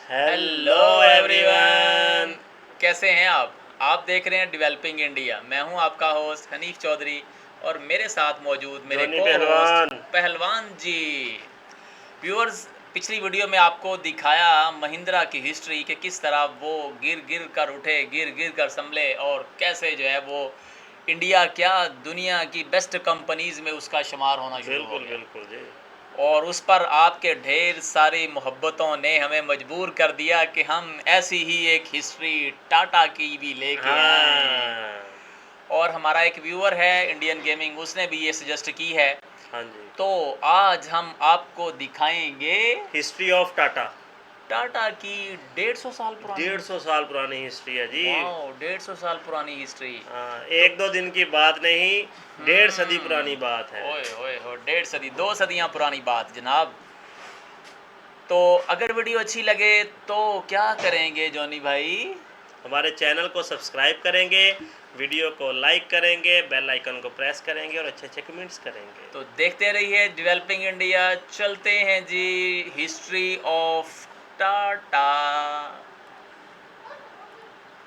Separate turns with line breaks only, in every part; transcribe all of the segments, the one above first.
Hello everyone, कैसे हैं आप देख रहे हैं डेवलपिंग इंडिया। मैं हूं आपका होस्ट हनीफ चौधरी और मेरे साथ मौजूद मेरे को पहलवान जी। व्यूअर्स, पिछली वीडियो में आपको दिखाया महिंद्रा की हिस्ट्री कि किस तरह वो गिर कर उठे, गिर कर संभले और कैसे जो है वो इंडिया क्या दुनिया की बेस्ट कंपनीज में उसका शुमार होना शुरू हो गया।
बिल्कुल जी।
और उस पर आपके ढेर सारी मोहब्बतों ने हमें मजबूर कर दिया कि हम ऐसी ही एक हिस्ट्री टाटा की भी लेके आए। और हमारा एक व्यूअर है इंडियन गेमिंग, उसने भी ये सजेस्ट की है।
हाँ जी।
तो आज हम आपको दिखाएंगे
हिस्ट्री ऑफ टाटा।
टाटा की 150 साल पुरानी
150 साल पुरानी हिस्ट्री है जी।
150 साल पुरानी हिस्ट्री।
एक दो दिन की बात नहीं, 1.5 सदी पुरानी बात है।
ओए ओए हो, 1.5 सदी, 2 सदियां पुरानी बात जनाब। तो अगर वीडियो अच्छी लगे तो क्या करेंगे जॉनी भाई?
हमारे चैनल को सब्सक्राइब करेंगे, वीडियो को लाइक करेंगे, बेल आइकन को प्रेस करेंगे और अच्छे अच्छे कमेंट्स करेंगे।
तो देखते रहिए डेवलपिंग इंडिया। चलते हैं जी हिस्ट्री ऑफ टाटा।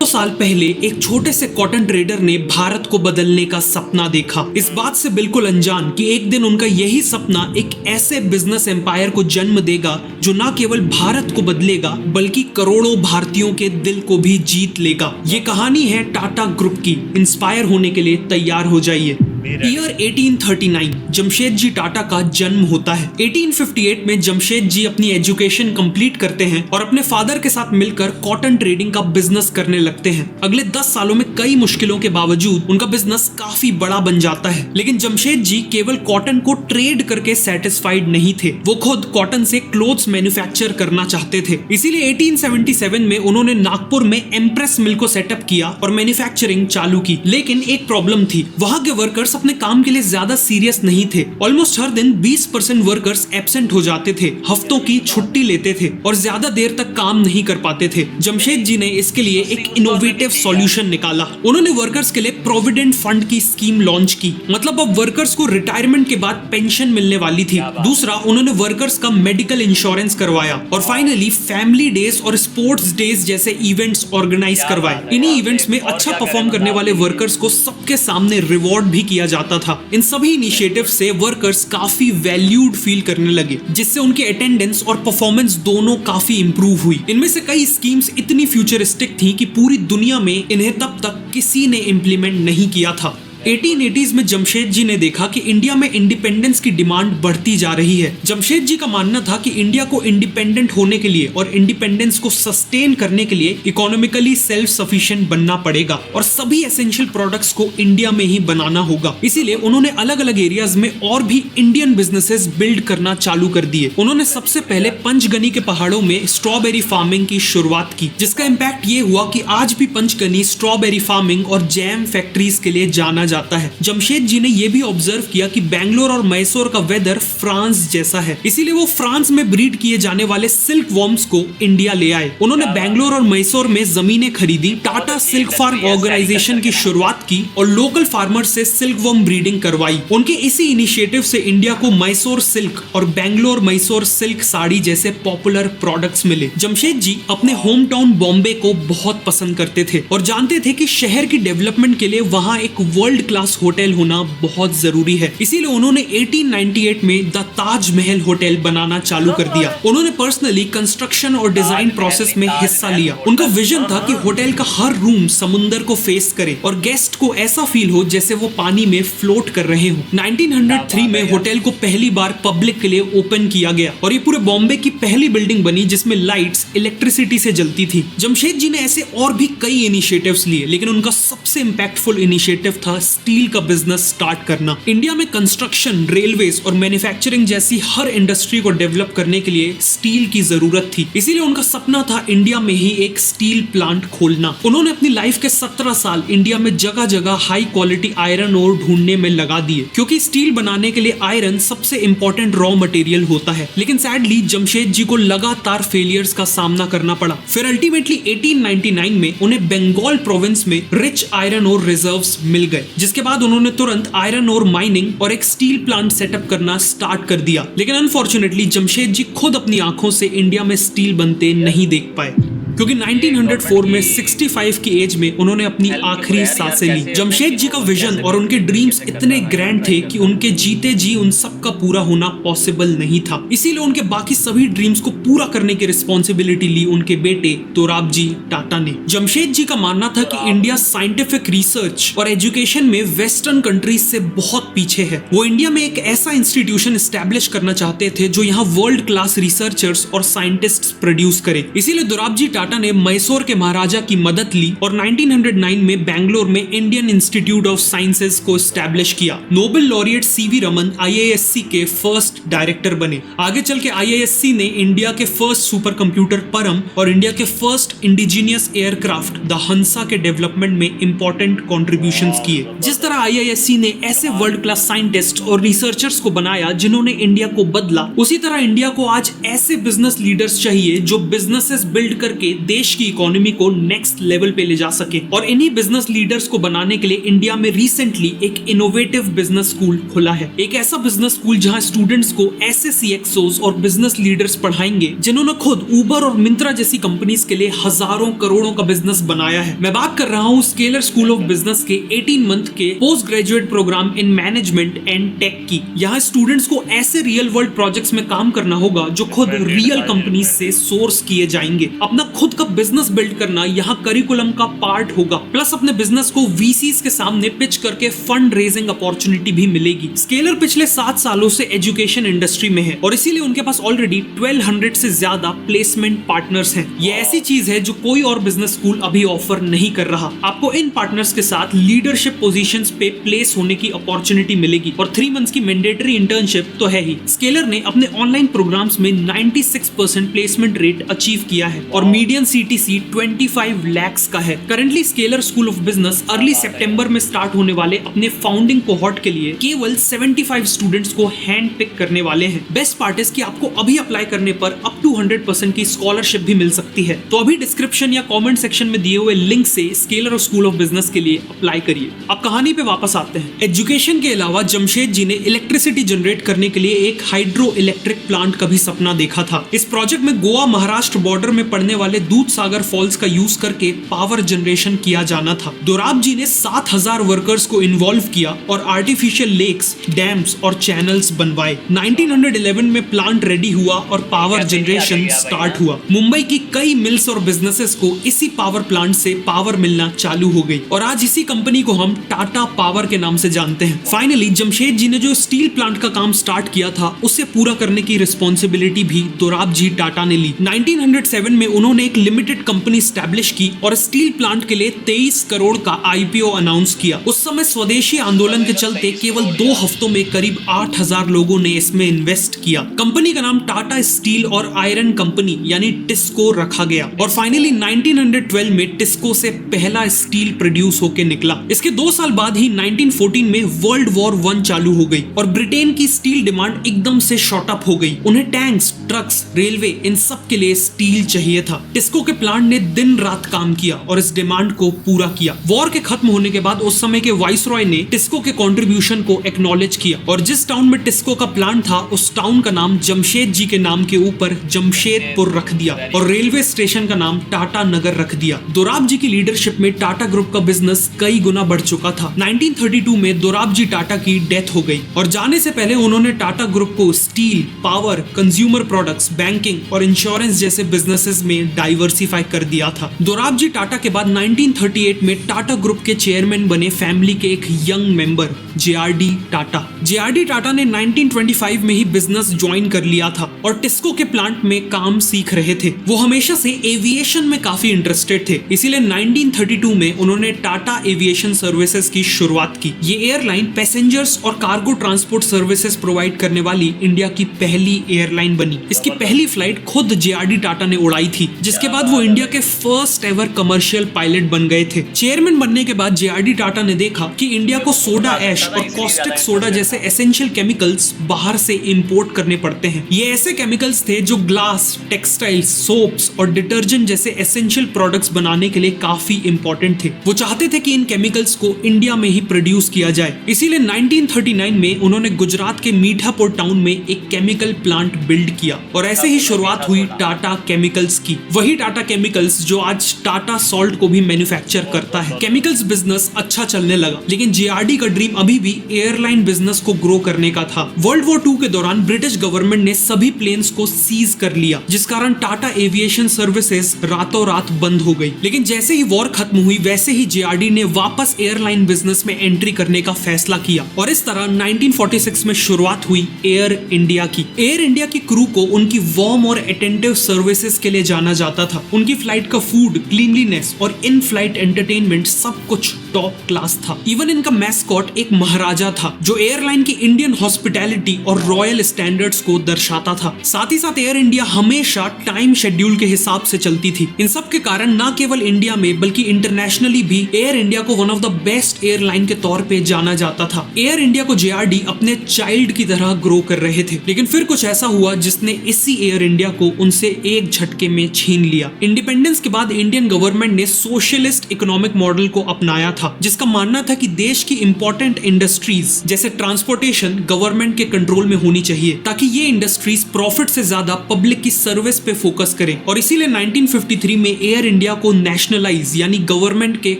2 साल पहले एक छोटे से कॉटन ट्रेडर ने भारत को बदलने का सपना देखा, इस बात से बिल्कुल अनजान कि एक दिन उनका यही सपना एक ऐसे बिजनेस एम्पायर को जन्म देगा जो न केवल भारत को बदलेगा बल्कि करोड़ों भारतीयों के दिल को भी जीत लेगा। ये कहानी है टाटा ग्रुप की। इंस्पायर होने के लिए तैयार हो जाइए। ईयर 1839 जमशेदजी टाटा का जन्म होता है। 1858 में जमशेद जी अपनी एजुकेशन कंप्लीट करते हैं और अपने फादर के साथ मिलकर कॉटन ट्रेडिंग का बिजनेस करने लगते हैं। अगले 10 सालों में कई मुश्किलों के बावजूद उनका बिजनेस काफी बड़ा बन जाता है। लेकिन जमशेद जी केवल कॉटन को ट्रेड करके सेटिस्फाइड नहीं थे, वो खुद कॉटन से क्लोथ्स मैन्युफैक्चर करना चाहते थे। इसीलिए 1877 में उन्होंने नागपुर में एम्प्रेस मिल को सेटअप किया और मैन्युफैक्चरिंग चालू की। लेकिन एक प्रॉब्लम थी, वहां के वर्कर्स अपने काम के लिए ज्यादा सीरियस नहीं थे। ऑलमोस्ट हर दिन 20% वर्कर्स एब्सेंट हो जाते थे, हफ्तों की छुट्टी लेते थे और ज्यादा देर तक काम नहीं कर पाते थे। जमशेद जी ने इसके लिए एक इनोवेटिव सॉल्यूशन निकाला। उन्होंने वर्कर्स के लिए प्रोविडेंट फंड की स्कीम लॉन्च की। मतलब अब वर्कर्स को रिटायरमेंट के बाद पेंशन मिलने वाली थी। दूसरा, उन्होंने वर्कर्स का मेडिकल इंश्योरेंस करवाया और फाइनली फैमिली डेज और स्पोर्ट्स डेज जैसे इवेंट्स ऑर्गेनाइज करवाए। इन्हीं इवेंट्स में अच्छा परफॉर्म करने वाले वर्कर्स को सबके सामने रिवॉर्ड भी किया जाता था। इन सभी इनिशिएटिव से वर्कर्स काफी वैल्यूड फील करने लगे, जिससे उनके अटेंडेंस और परफॉर्मेंस दोनों काफी इंप्रूव हुई। इनमें से कई स्कीम्स इतनी फ्यूचरिस्टिक थी कि पूरी दुनिया में इन्हें तब तक किसी ने इम्प्लीमेंट नहीं किया था। 1880s में जमशेद जी ने देखा कि इंडिया में इंडिपेंडेंस की डिमांड बढ़ती जा रही है। जमशेद जी का मानना था कि इंडिया को इंडिपेंडेंट होने के लिए और इंडिपेंडेंस को सस्टेन करने के लिए इकोनॉमिकली सेल्फ सफिशिएंट बनना पड़ेगा और सभी एसेंशियल प्रोडक्ट्स को इंडिया में ही बनाना होगा। इसीलिए उन्होंने अलग अलग एरियाज में और भी इंडियन बिजनेसेस बिल्ड करना चालू कर दिए। उन्होंने सबसे पहले पंचगनी के पहाड़ों में स्ट्रॉबेरी फार्मिंग की शुरुआत की, जिसका इम्पैक्ट ये हुआ कि आज भी पंचगनी स्ट्रॉबेरी फार्मिंग और जैम फैक्ट्रीज के लिए जाना जाता है। जमशेद जी ने यह भी ऑब्जर्व किया कि बेंगलोर और मैसूर का वेदर फ्रांस जैसा है, इसीलिए वो फ्रांस में ब्रीड किए जाने वाले सिल्क वॉर्म्स को इंडिया ले आए। उन्होंने बेंगलोर और मैसूर में जमीनें खरीदी, टाटा सिल्क फार्म ऑर्गेनाइजेशन की शुरुआत की और लोकल फार्मर से सिल्क वॉर्म ब्रीडिंग करवाई। उनके इसी इनिशिएटिव से इंडिया को मैसूर सिल्क और बेंगलोर मैसूर सिल्क साड़ी जैसे पॉपुलर प्रोडक्ट्स मिले। जमशेद जी अपने होम टाउन बॉम्बे को बहुत पसंद करते थे और जानते थे कि शहर की डेवलपमेंट के लिए वहां एक वर्ल्ड क्लास होटल होना बहुत जरूरी है। इसीलिए उन्होंने 1898 में द ताज महल होटल बनाना चालू कर दिया। उन्होंने पर्सनली कंस्ट्रक्शन और डिजाइन प्रोसेस में हिस्सा लिया। उनका विजन था कि होटल का हर रूम समुंदर को फेस करे और गेस्ट को ऐसा फील हो जैसे वो पानी में फ्लोट कर रहे हो। 1903 में होटल को पहली बार पब्लिक के लिए ओपन किया गया और ये पूरे बॉम्बे की पहली बिल्डिंग बनी जिसमें लाइट्स इलेक्ट्रिसिटी से जलती थी। जमशेद जी ने ऐसे और भी कई इनिशिएटिव्स लिए, लेकिन उनका सबसे इंपैक्टफुल इनिशिएटिव था स्टील का बिजनेस स्टार्ट करना। इंडिया में कंस्ट्रक्शन, रेलवेज और मैन्युफैक्चरिंग जैसी हर इंडस्ट्री को डेवलप करने के लिए स्टील की जरूरत थी। इसीलिए उनका सपना था इंडिया में ही एक स्टील प्लांट खोलना। उन्होंने अपनी लाइफ के 17 साल इंडिया में जगह जगह हाई क्वालिटी आयरन ओर ढूंढने में लगा दिए, क्योंकि स्टील बनाने के लिए आयरन सबसे इंपॉर्टेंट रॉ मटेरियल होता है। लेकिन सैडली जमशेद जी को लगातार फेलियर्स का सामना करना पड़ा। फिर अल्टीमेटली 1899 में उन्हें बंगाल प्रोविंस में रिच आयरन ओर रिजर्व्स मिल गए। जिसके बाद उन्होंने तुरंत आयरन और माइनिंग और एक स्टील प्लांट सेटअप करना स्टार्ट कर दिया। लेकिन अनफॉर्चुनेटली जमशेद जी खुद अपनी आंखों से इंडिया में स्टील बनते नहीं देख पाए, क्योंकि 1904 में 65 की एज में उन्होंने अपनी आखिरी सांसें ली। जमशेद जी का विजन और उनके ड्रीम्स इतने ग्रैंड थे कि उनके जीते जी उन सब का पूरा होना पॉसिबल नहीं था। इसीलिए उनके बाकी सभी ड्रीम्स को पूरा करने की रिस्पॉन्सिबिलिटी ली उनके बेटे दोराबजी टाटा ने। जमशेद जी का मानना था कि इंडिया साइंटिफिक रिसर्च और एजुकेशन में वेस्टर्न कंट्रीज से बहुत पीछे है। वो इंडिया में एक ऐसा इंस्टीट्यूशन एस्टैब्लिश करना चाहते थे जो यहाँ वर्ल्ड क्लास रिसर्चर्स और साइंटिस्ट्स प्रोड्यूस करे। इसीलिए दोराबजी टाटा ने मैसूर के महाराजा की मदद ली और 1909 में बेंगलोर में इंडियन इंस्टीट्यूट ऑफ साइंसेज को एस्टैब्लिश किया। Nobel laureate CV Raman IISc के फर्स्ट डायरेक्टर बने। आगे चल के आईआईएससी ने इंडिया के फर्स्ट सुपर कंप्यूटर परम और इंडिया के फर्स्ट इंडिजिनियस एयरक्राफ्ट द हंसा के डेवलपमेंट में इंपॉर्टेंट कॉन्ट्रीब्यूशंस किए। जिस तरह आईआईएससी ने ऐसे वर्ल्ड क्लास साइंटिस्ट और रिसर्चर्स को बनाया जिन्होंने इंडिया को बदला, उसी तरह इंडिया को आज ऐसे बिजनेस लीडर्स चाहिए जो बिजनेसेस बिल्ड करके देश की इकोनॉमी को नेक्स्ट लेवल पे ले जा सके। और इन्हीं बिजनेस लीडर्स को बनाने के लिए इंडिया में रिसेंटली एक इनोवेटिव बिजनेस स्कूल खुला है। एक ऐसा बिजनेस स्कूल जहां स्टूडेंट्स को ऐसे सीएक्सओस और बिजनेस लीडर्स पढ़ाएंगे जिन्होंने खुद उबर और मिंत्रा जैसी कंपनीज के लिए हजारों करोड़ों का बिजनेस बनाया है। मैं बात कर रहा हूं स्केलर स्कूल ऑफ बिजनेस के 18 मंथ के post graduate program in management and tech की। यहाँ स्टूडेंट्स को ऐसे रियल वर्ल्ड प्रोजेक्ट्स में काम करना होगा जो खुद रियल कंपनीज से सोर्स किए जाएंगे। अपना खुद का बिजनेस बिल्ड करना यहाँ करिकुलम का पार्ट होगा। प्लस अपने बिजनेस को वीसीज के सामने पिच करके फंड रेजिंग अपॉर्चुनिटी भी मिलेगी। स्केलर पिछले 7 सालों से एजुकेशन इंडस्ट्री में है और इसीलिए उनके पास ऑलरेडी 1200 से ज्यादा प्लेसमेंट पार्टनर्स हैं। ये ऐसी चीज है जो कोई और बिजनेस स्कूल अभी ऑफर नहीं कर रहा। आपको इन पार्टनर्स के साथ लीडरशिप पोजीशंस पे प्लेस होने की अपॉर्चुनिटी मिलेगी और 3 मंथ्स की मैंडेटरी इंटर्नशिप तो है ही। स्केलर ने अपने ऑनलाइन प्रोग्राम्स में 96% प्लेसमेंट रेट अचीव किया है और मीडियन सीटीसी 25 लाख का है। Currently Scaler school of business early सितंबर में स्टार्ट होने वाले अपने फाउंडिंग कोहॉर्ट के लिए केवल 75 स्टूडेंट्स को हैंड पिक करने वाले हैं। बेस्ट पार्ट इज कि आपको अभी अप्लाई करने पर अप टू 100% की स्कॉलरशिप भी मिल सकती है। तो अभी डिस्क्रिप्शन या कमेंट सेक्शन में दिए हुए लिंक से स्केलर स्कूल ऑफ बिजनेस के लिए अप्लाई करिए। अब कहानी पे वापस आते हैं। एजुकेशन के अलावा जमशेद जी ने इलेक्ट्रिसिटी जनरेट करने के लिए एक हाइड्रो इलेक्ट्रिक प्लांट का भी सपना देखा था। इस प्रोजेक्ट में गोवा महाराष्ट्र बॉर्डर में पड़ने वाले दूध सागर फॉल्स का यूज करके पावर जनरेशन किया जाना था। दोराब जी ने 7000 वर्कर्स को इन्वॉल्व किया और आर्टिफिशियल लेक्स, डैम्स और चैनल्स बनवाए। 1911 में प्लांट रेडी हुआ और पावर जनरेशन स्टार्ट हुआ। मुंबई की कई मिल्स और बिजनेसेस को इसी पावर प्लांट से पावर मिलना चालू हो गई और आज इसी कंपनी को हम टाटा पावर के नाम से जानते हैं। फाइनली जमशेद जी ने जो स्टील प्लांट का काम स्टार्ट किया था उसे पूरा करने की रिस्पॉन्सिबिलिटी भी दोराब जी टाटा ने ली। 1907 में उन्होंने एक लिमिटेड कंपनी स्टैब्लिश की और स्टील प्लांट के लिए 23 करोड़ का आईपीओ अनाउंस किया। उस समय स्वदेशी आंदोलन के चलते केवल 2 हफ्तों में करीब 8000 लोगों ने इसमें इन्वेस्ट किया। कंपनी का नाम टाटा स्टील और आयरन कंपनी यानी टिस्को रखा गया और फाइनली 1912 में टिस्को से पहला स्टील प्रोड्यूस होकर निकला। इसके 2 साल बाद ही 1914 में वर्ल्ड वॉर 1 चालू हो गई और ब्रिटेन की स्टील डिमांड एकदम से शॉर्ट अप हो गई। उन्हें टैंक्स, ट्रक्स, रेलवे इन सब के लिए स्टील चाहिए था। टिस्को के प्लांट ने दिन रात काम किया और इस डिमांड को पूरा किया। वॉर के खत्म होने के बाद उस समय के वाइसरॉय ने टिस्को के कंट्रीब्यूशन को एक्नॉलेज किया और जिस टाउन में टिस्को का प्लांट था उस टाउन का नाम जमशेद जी के नाम के ऊपर जमशेदपुर रख दिया और रेलवे स्टेशन का नाम टाटा नगर रख दिया। दोराब जी की लीडरशिप में टाटा ग्रुप का बिजनेस कई गुना बढ़ चुका था। 1932 में दोराब जी टाटा की डेथ हो गई और जाने से पहले उन्होंने टाटा ग्रुप को steel, power, consumer products, banking और इंश्योरेंस जैसे बिजनेसेस में डाइवर्सिफाई कर दिया था। दोराब जी टाटा के बाद 1938 में टाटा ग्रुप के चेयरमैन बने फैमिली के एक young member JRD Tata. JRD Tata ने 1925 में ही बिजनेस ज्वाइन कर लिया था और टिस्को के प्लांट में काम सीख रहे थे। वो हमेशा से एविएशन में काफी इंटरेस्टेड थे, इसीलिए 1932 में उन्होंने टाटा एविएशन सर्विसेज की शुरुआत की। ये एयरलाइन पैसेंजर्स और कार्गो ट्रांसपोर्ट सर्विसेज प्रोवाइड करने वाली इंडिया की पहली एयरलाइन बनी। इसकी पहली फ्लाइट खुद जेआरडी टाटा ने उड़ाई थी, जिसके बाद वो इंडिया के फर्स्ट एवर कमर्शियल पायलट बन गए थे। चेयरमैन बनने के बाद जेआरडी टाटा ने देखा कि इंडिया को सोडा ऐश और कॉस्टिक सोडा जैसे एसेंशियल केमिकल्स बाहर से इंपोर्ट करने पड़ते हैं। ये ऐसे ऐसे केमिकल्स थे जो ग्लास, टेक्सटाइल्स, सोप्स और डिटर्जेंट जैसे एसेंशियल प्रोडक्ट्स बनाने के लिए काफी इंपॉर्टेंट थे। वो चाहते थे कि इन केमिकल्स को इंडिया में ही प्रोड्यूस किया जाए। इसीलिए 1939 में उन्होंने गुजरात के मीठापुर टाउन में एक केमिकल प्लांट बिल्ड किया और ऐसे ही शुरुआत हुई टाटा केमिकल्स की। वही टाटा केमिकल्स जो आज टाटा सॉल्ट को भी मैन्युफैक्चर करता है। केमिकल्स बिजनेस अच्छा चलने लगा, लेकिन जेआरडी का ड्रीम अभी भी एयरलाइन बिजनेस को ग्रो करने का था। वर्ल्ड वॉर 2 के दौरान ब्रिटिश गवर्नमेंट ने सभी प्लेन्स को सीज कर लिया, जिस कारण टाटा एविएशन सर्विसेज रातों रात बंद हो गई। लेकिन जैसे ही वॉर खत्म हुई वैसे ही जेआरडी ने वापस एयरलाइन बिजनेस में एंट्री करने का फैसला किया और इस तरह 1946 में शुरुआत हुई एयर इंडिया की। एयर इंडिया की क्रू को उनकी वार्म और अटेंटिव सर्विसेज के लिए जाना जाता था। उनकी फ्लाइट का फूड, क्लीनलीनेस और इन फ्लाइट एंटरटेनमेंट सब कुछ टॉप क्लास था। इवन इनका मैस्कॉट एक महाराजा था जो एयरलाइन की इंडियन हॉस्पिटैलिटी और रॉयल स्टैंडर्ड्स को दर्शाता था। साथ ही साथ एयर इंडिया हमेशा टाइम शेड्यूल के हिसाब से चलती थी। इन सब के कारण न केवल इंडिया में बल्कि इंटरनेशनली भी एयर इंडिया को one of the best airline के तौर पे जाना जाता था। एयर इंडिया को जेआरडी अपने चाइल्ड की तरह ग्रो कर रहे थे, लेकिन फिर कुछ ऐसा हुआ जिसने इसी एयर इंडिया को उनसे एक झटके में छीन लिया। इंडिपेंडेंस के बाद इंडियन गवर्नमेंट ने सोशलिस्ट इकोनॉमिक मॉडल को अपनाया था, जिसका मानना था कि देश की इंपॉर्टेंट इंडस्ट्रीज जैसे ट्रांसपोर्टेशन गवर्नमेंट के कंट्रोल में होनी चाहिए ताकि ये इंडस्ट्रीज प्रॉफिट से ज्यादा पब्लिक की सर्विस पे फोकस करें। और इसीलिए 1953 में एयर इंडिया को नेशनलाइज यानी गवर्नमेंट के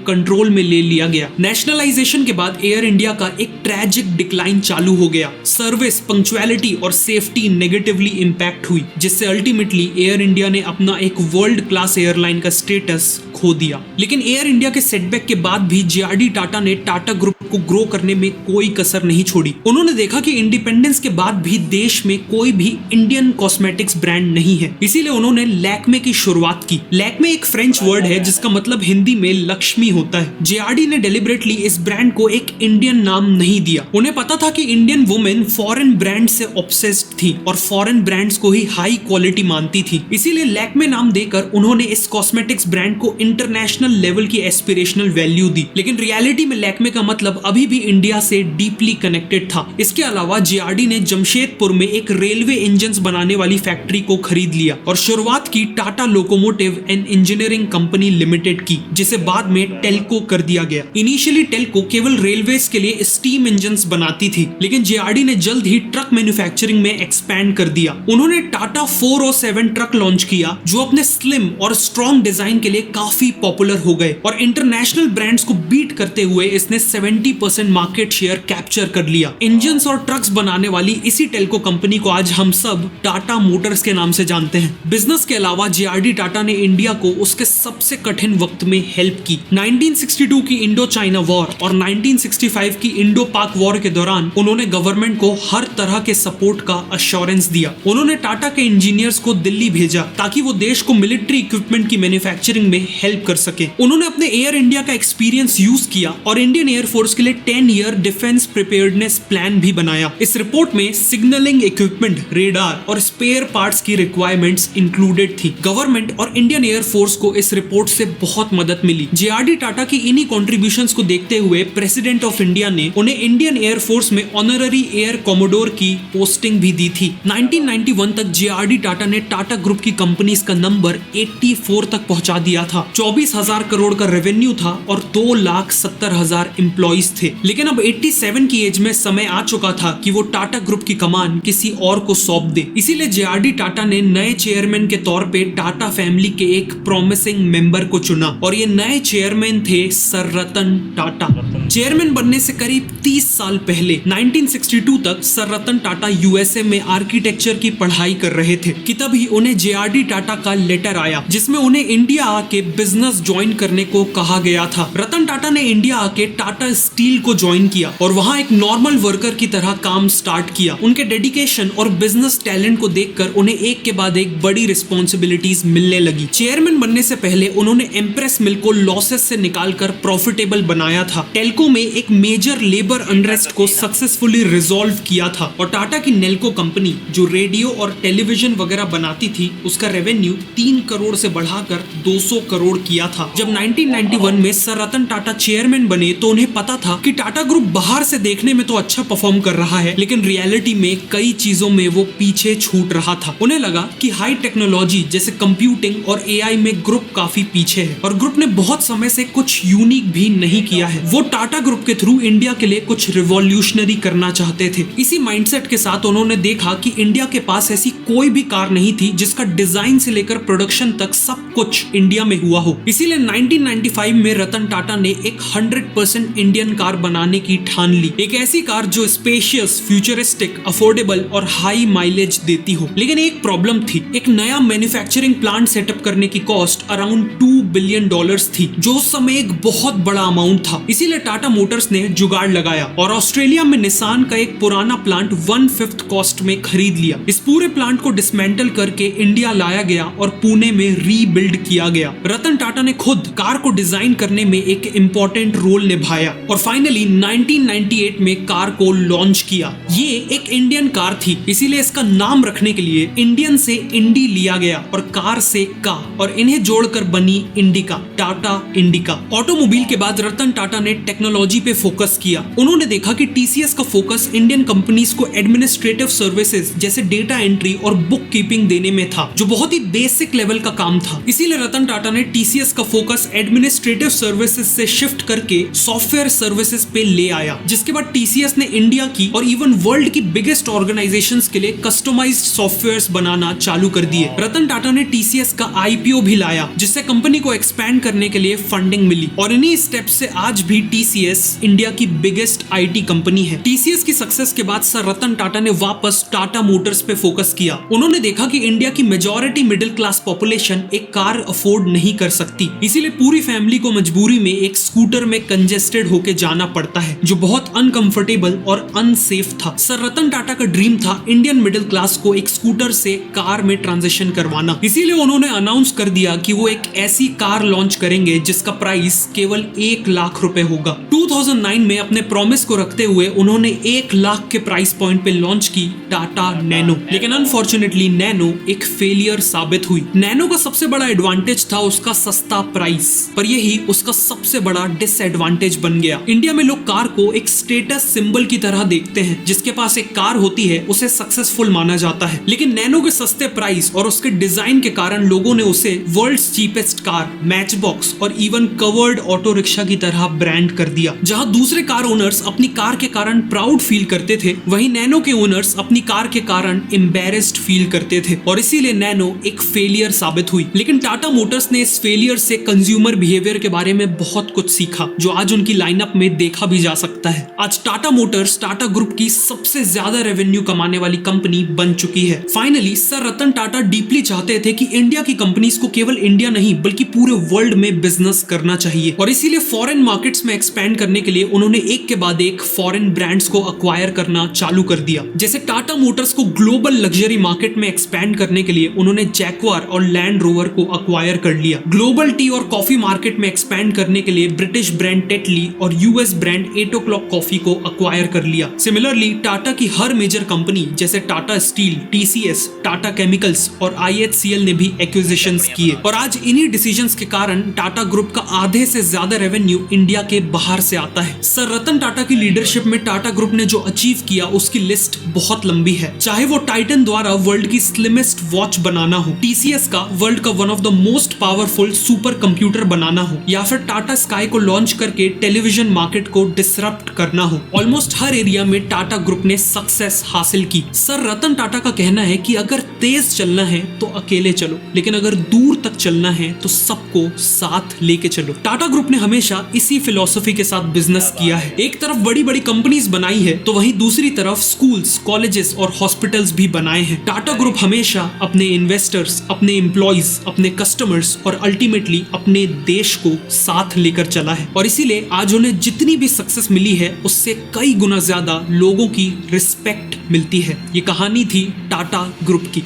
कंट्रोल में ले लिया गया। नेशनलाइजेशन के बाद एयर इंडिया का एक ट्रैजिक डिक्लाइन चालू हो गया। सर्विस, पंक्चुअलिटी और सेफ्टी नेगेटिवली इंपैक्ट हुई, जिससे अल्टीमेटली एयर इंडिया ने अपना एक वर्ल्ड क्लास एयरलाइन का स्टेटस खो दिया। लेकिन एयर इंडिया के सेटबैक के बाद भी जेआरडी टाटा ने टाटा ग्रुप को ग्रो करने में कोई कसर नहीं छोड़ी। उन्होंने देखा कि इंडिपेंडेंस के बाद भी देश में कोई भी इंडियन कॉस्मेटिक्स ब्रांड नहीं है, इसीलिए उन्होंने लैक्मे की शुरुआत की। लैक्मे एक फ्रेंच वर्ड है जिसका मतलब हिंदी में लक्ष्मी होता है। जेआरडी ने डेलिबरेटली इस ब्रांड को एक इंडियन नाम नहीं दिया। उन्हें पता था कि इंडियन वुमेन फॉरेन ब्रांड से ऑब्सेस्ड थी और फॉरेन ब्रांड्स को ही हाई क्वालिटी मानती थी। इसीलिए लैक्मे नाम देकर उन्होंने इस कॉस्मेटिक्स ब्रांड को इंटरनेशनल लेवल की एस्पिरेशनल वैल्यू दी। लेकिन रियलिटी में लैक्मे का मतलब अभी भी इंडिया से डीपली कनेक्टेड था। इसके अलावा जेआरडी ने जमशेदपुर में एक रेलवे इंजन्स बनाने वाली फैक्ट्री को खरीद लिया और शुरुआत की Tata locomotive and engineering company limited की, जिसे बाद में टेल्को कर दिया गया। इनिशियली टेल्को केवल रेलवेज के लिए स्टीम इंजन्स बनाती थी, लेकिन जेआरडी ने जल्द ही ट्रक मैन्युफैक्चरिंग में एक्सपैंड कर दिया। उन्होंने टाटा 407 ट्रक लॉन्च किया जो अपने स्लिम और स्ट्रॉन्ग डिजाइन के लिए काफी पॉपुलर हो गए और इंटरनेशनल ब्रांड्स को बीट करते हुए इसने 70% मार्केट शेयर कैप्चर कर लिया। इंजन्स और ट्रक्स बनाने वाली इसी टेल्को कंपनी को आज हम सब टाटा मोटर्स के नाम से जानते हैं। बिजनेस के अलावा जेआरडी टाटा ने इंडिया को उसके सबसे कठिन वक्त में हेल्प की। 1962 की इंडो चाइना वॉर और 1965 की इंडो पाक वॉर के दौरान उन्होंने गवर्नमेंट को हर तरह के सपोर्ट का अश्योरेंस दिया। उन्होंने टाटा के इंजीनियर्स को दिल्ली भेजा ताकि वो देश को मिलिट्री इक्विपमेंट की मैन्युफैक्चरिंग में हेल्प कर सके। उन्होंने अपने एयर इंडिया का एक्सपीरियंस यूज किया और इंडियन एयरफोर्स के लिए 10 ईयर डिफेंस प्रिपेयर्डनेस प्लान भी बनाया। इस रिपोर्ट में सिग्नलिंग इक्विपमेंट, रेडार और स्पेयर पार्ट्स की रिक्वायरमेंट्स इंक्लूडेड थी। गवर्नमेंट और इंडियन एयरफोर्स को इस रिपोर्ट से बहुत मदद मिली। जेआरडी टाटा की इन्हीं कॉन्ट्रीब्यूशंस को देखते हुए प्रेसिडेंट ऑफ इंडिया ने उन्हें इंडियन एयरफोर्स में ऑनररी एयर कॉमोडोर की पोस्टिंग भी दी थी। 1991 तक जेआरडी टाटा ने टाटा ग्रुप की कंपनीज का नंबर 84 तक पहुंचा दिया था। 24,000 करोड़ का रेवेन्यू था और 2,70,000 एम्प्लॉइज थे। लेकिन अब 87 की एज में समय आ चुका था कि वो टाटा ग्रुप की कमान किसी और को सौंप दे। इसीलिए जेआरडी टाटा ने नए चेयरमैन के तौर पे टाटा फैमिली के एक प्रॉमिसिंग मेंबर को चुना और ये नए चेयरमैन थे सर रतन टाटा। चेयरमैन बनने से करीब 30 साल पहले 1962 तक सर रतन टाटा यूएसए में आर्किटेक्चर की पढ़ाई कर रहे थे कि तभी उन्हें जेआरडी टाटा का लेटर आया जिसमें उन्हें इंडिया आके बिजनेस ज्वाइन करने को कहा गया था। रतन टाटा ने इंडिया आके टाटा स्टील को ज्वाइन किया और वहां एक नॉर्मल वर्कर की तरह काम स्टार्ट किया। उनके डेडिकेशन और बिजनेस टैलेंट को देखकर उन्हें एक के बाद एक बड़ी रिस्पॉन्सिबिलिटीज मिलने लगी। चेयरमैन बनने से पहले उन्होंने एम्प्रेस मिल को लॉसेस से निकालकर प्रॉफिटेबल बनाया था। टेल्को अमेरिका में एक मेजर लेबर अनरेस्ट को सक्सेसफुली रिजॉल्व किया था और टाटा की नेल्को कंपनी जो रेडियो और टेलीविजन वगैरह बनाती थी उसका रेवेन्यू 3 करोड़ से बढ़ाकर 200 करोड़ किया था। जब 1991 में सर रतन टाटा चेयरमैन बने तो उन्हें पता था कि टाटा ग्रुप बाहर से देखने में तो अच्छा परफॉर्म कर रहा है, लेकिन रियलिटी में कई चीजों में वो पीछे छूट रहा था। उन्हें लगा कि हाई टेक्नोलॉजी जैसे कंप्यूटिंग और एआई में ग्रुप काफी पीछे है और ग्रुप ने बहुत समय से कुछ यूनिक भी नहीं किया है। वो टाटा ग्रुप के थ्रू इंडिया के लिए कुछ रिवॉल्यूशनरी करना चाहते थे। इसी माइंडसेट के साथ उन्होंने देखा कि इंडिया के पास ऐसी कोई भी कार नहीं थी जिसका डिजाइन से लेकर प्रोडक्शन तक सब कुछ इंडिया में हुआ हो। इसीलिए 1995 में रतन टाटा ने एक 100% इंडियन कार बनाने की ठान ली। एक ऐसी कार जो स्पेशियस, फ्यूचरिस्टिक, अफोर्डेबल और हाई माइलेज देती हो। लेकिन एक प्रॉब्लम थी, एक नया मैन्युफैक्चरिंग प्लांट सेटअप करने की कॉस्ट अराउंड $2 बिलियन थी, जो उस समय एक बहुत बड़ा अमाउंट था। इसीलिए टाटा मोटर्स ने जुगाड़ लगाया और ऑस्ट्रेलिया में निसान का एक पुराना प्लांट 1/5 कॉस्ट में खरीद लिया। इस पूरे प्लांट को डिसमेंटल करके इंडिया लाया गया और पुणे में रीबिल्ड किया गया। रतन टाटा ने खुद कार को डिजाइन करने में एक इम्पोर्टेंट रोल निभाया और फाइनली 1998 में कार को लॉन्च किया। ये एक इंडियन कार थी, इसीलिए इसका नाम रखने के लिए इंडियन से इंडी लिया गया और कार से का, और इन्हें जोड़कर बनी इंडिका, टाटा इंडिका। ऑटोमोबाइल के बाद रतन टाटा ने टेक्नोलॉजी पे फोकस किया। उन्होंने देखा कि टीसीएस का फोकस इंडियन कंपनीज को एडमिनिस्ट्रेटिव सर्विसेज जैसे डेटा एंट्री और बुक कीपिंग देने में था, जो बहुत ही बेसिक लेवल का काम था। इसीलिए रतन टाटा ने टीसीएस का फोकस एडमिनिस्ट्रेटिव सर्विसेज से शिफ्ट करके सॉफ्टवेयर सर्विसेज पे ले आया, जिसके बाद टीसीएस ने इंडिया की और इवन वर्ल्ड की बिगेस्ट ऑर्गेनाइजेशंस के लिए कस्टमाइज्ड सॉफ्टवेयर्स बनाना चालू कर दिए। रतन टाटा ने टीसीएस का आईपीओ भी लाया, जिससे कंपनी को एक्सपैंड करने के लिए फंडिंग मिली और इन्हीं स्टेप से आज भी टीसीएस इंडिया की बिगेस्ट आईटी कंपनी है। टीसीएस की सक्सेस के बाद सर रतन टाटा ने वापस टाटा मोटर्स पे फोकस किया। उन्होंने देखा कि इंडिया की मेजॉरिटी मिडिल क्लास पॉपुलेशन एक कार अफोर्ड नहीं कर सकती, इसीलिए पूरी फैमिली को मजबूरी में एक स्कूटर में कंजेस्टेड होके जाना पड़ता है, जो बहुत अनकंफर्टेबल और अनसेफ था। सर रतन टाटा का ड्रीम था इंडियन मिडिल क्लास को एक स्कूटर से कार में ट्रांजिशन करवाना। इसीलिए उन्होंने अनाउंस कर दिया कि वो एक ऐसी कार लॉन्च करेंगे जिसका प्राइस केवल 1 लाख रुपए होगा। 2009 में अपने प्रॉमिस को रखते हुए उन्होंने 1 लाख के प्राइस पॉइंट पे लॉन्च की टाटा नैनो, लेकिन अनफॉर्चुनेटली नैनो एक फेलियर साबित हुई। नैनो का सबसे बड़ा एडवांटेज था उसका सस्ता प्राइस, पर यही उसका सबसे बड़ा डिसएडवांटेज बन गया। इंडिया में लोग कार को एक स्टेटस सिंबल की तरह देखते हैं, जिसके पास एक कार होती है उसे सक्सेसफुल माना जाता है। लेकिन नैनो के सस्ते प्राइस और उसके डिजाइन के कारण लोगों ने उसे world's cheapest car, match box और इवन कवर्ड ऑटो रिक्शा की तरह ब्रांड कर दिया। जहां दूसरे कार ओनर्स अपनी कार के कारण प्राउड फील करते थे, वहीं नैनो के ओनर्स अपनी कार के कारण एम्बैरेस्ड फील करते थे और इसीलिए नैनो एक फेलियर साबित हुई। लेकिन टाटा मोटर्स ने इस फेलियर से कंज्यूमर बिहेवियर के बारे में बहुत कुछ सीखा, जो आज उनकी लाइनअप में देखा भी जा सकता है। आज टाटा मोटर्स टाटा ग्रुप की सबसे ज्यादा रेवेन्यू कमाने वाली कंपनी बन चुकी है। Finally sir Ratan Tata deeply चाहते थे कि इंडिया की कंपनीज को केवल इंडिया नहीं बल्कि पूरे वर्ल्ड में बिजनेस करना चाहिए और इसीलिए फॉरेन मार्केट्स में एक्सपैंड करने के लिए उन्होंने एक के बाद एक फॉरेन ब्रांड्स को अक्वायर करना चालू कर दिया। जैसे टाटा मोटर्स को ग्लोबल लग्जरी मार्केट में एक्सपैंड करने के लिए उन्होंने जैक्वार और लैंड रोवर को अक्वायर कर लिया। ग्लोबल टी और कॉफी मार्केट में एक्सपैंड करने के लिए ब्रिटिश ब्रांड टेटली और यूएस ब्रांड 8 o'clock कॉफी को अक्वायर कर लिया। सिमिलरली टाटा की हर मेजर कंपनी जैसे Tata steel, TCS, Tata chemicals और IHCL ने भी एक्विजिशंस किए और आज इन्हीं डिसीजंस के कारण टाटा ग्रुप का आधे से ज्यादा रेवेन्यू इंडिया के बाहर से आता है। सर रतन टाटा की लीडरशिप में टाटा ग्रुप ने जो अचीव किया उसकी लिस्ट बहुत लंबी है, चाहे वो टाइटन द्वारा वर्ल्ड की स्लिमेस्ट वॉच बनाना हो, टीसीएस का वर्ल्ड का one of the most powerful super computer बनाना हो, या फिर टाटा स्काई को लॉन्च करके टेलीविजन मार्केट को डिसरप्ट करना हो। ऑलमोस्ट हर एरिया में टाटा ग्रुप ने सक्सेस हासिल की। सर रतन टाटा का कहना है कि अगर तेज चलना है तो अकेले चलो, लेकिन अगर दूर तक चलना है तो सबको साथ लेके चलो। टाटा ग्रुप ने हमेशा इसी फिलॉसफी के साथ बिजनेस किया है। एक तरफ बड़ी बड़ी कंपनीज बनाई है तो वहीं दूसरी तरफ स्कूल्स, कॉलेजेस और हॉस्पिटल्स भी बनाए हैं। टाटा ग्रुप हमेशा अपने इन्वेस्टर्स, अपने एम्प्लॉइज, अपने कस्टमर्स और अल्टीमेटली अपने देश को साथ लेकर चला है और इसीलिए आज उन्हें जितनी भी सक्सेस मिली है उससे कई गुना ज्यादा लोगों की रिस्पेक्ट मिलती है। ये कहानी थी टाटा ग्रुप की।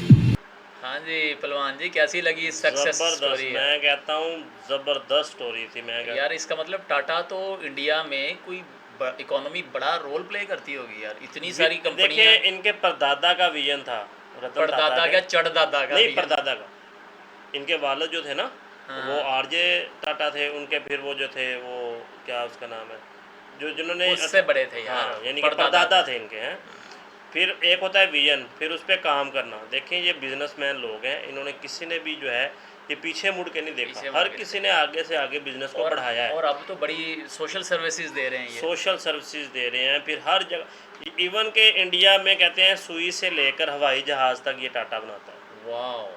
हाँ जी पहलवान जी, कैसी लगी सक्सेस
जबरदस्त,
स्टोरी?
मैं कहता हूँ जबरदस्त स्टोरी थी। मैं कहता
यार इसका मतलब टाटा तो इंडिया में कोई इकोनॉमी बड़ा रोल प्ले करती होगी यार, इतनी सारी
देखिए
कंपनियां।
इनके परदादा का विजन था, रतन टाटा
परदादा
के।
क्या चढ़दादा का
नहीं,
भी है?
परदादा का। इनके वालिद जो थे ना, वो
हाँ,
आरजे टाटा थे। उनके फिर वो जो थे, वो क्या उसका नाम है, जो जिन्होंने
उससे बड़े थे यार,
हाँ, यानी कि
परदादा
परदादा
थे।
थे इनके हैं। फिर एक होता है विजन, फिर उस पर काम करना। देखें ये बिजनेसमैन लोग हैं, इन्होंने किसी ने भी जो है ये पीछे मुड़ के नहीं
पीछे
देखा,
मुड़
हर
के
किसी ने आगे से आगे बिजनेस को बढ़ाया है।
और अब तो बड़ी सोशल सर्विसेज दे रहे हैं ये।
सोशल सर्विसेज दे रहे हैं, फिर हर जगह, इवन के इंडिया में कहते हैं सुई से लेकर हवाई जहाज़ तक ये टाटा बनाता है।
वाओ,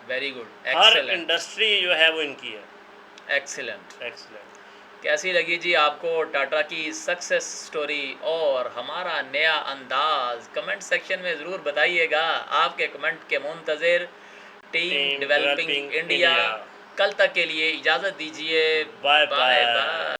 वेरी गुड,
हर
एक्सेलेंट,
इंडस्ट्री जो है वो इनकी है।
एक्सीलेंट।
एक्सीलेंट।
कैसी लगी जी आपको टाटा की सक्सेस स्टोरी और हमारा नया अंदाज? कमेंट सेक्शन में ज़रूर बताइएगा। आपके कमेंट के मुंतज़िर। Team
team
developing
developing
India.
India.
कल तक के लिए इजाज़त दीजिए।
Bye
bye
bye.
बाय।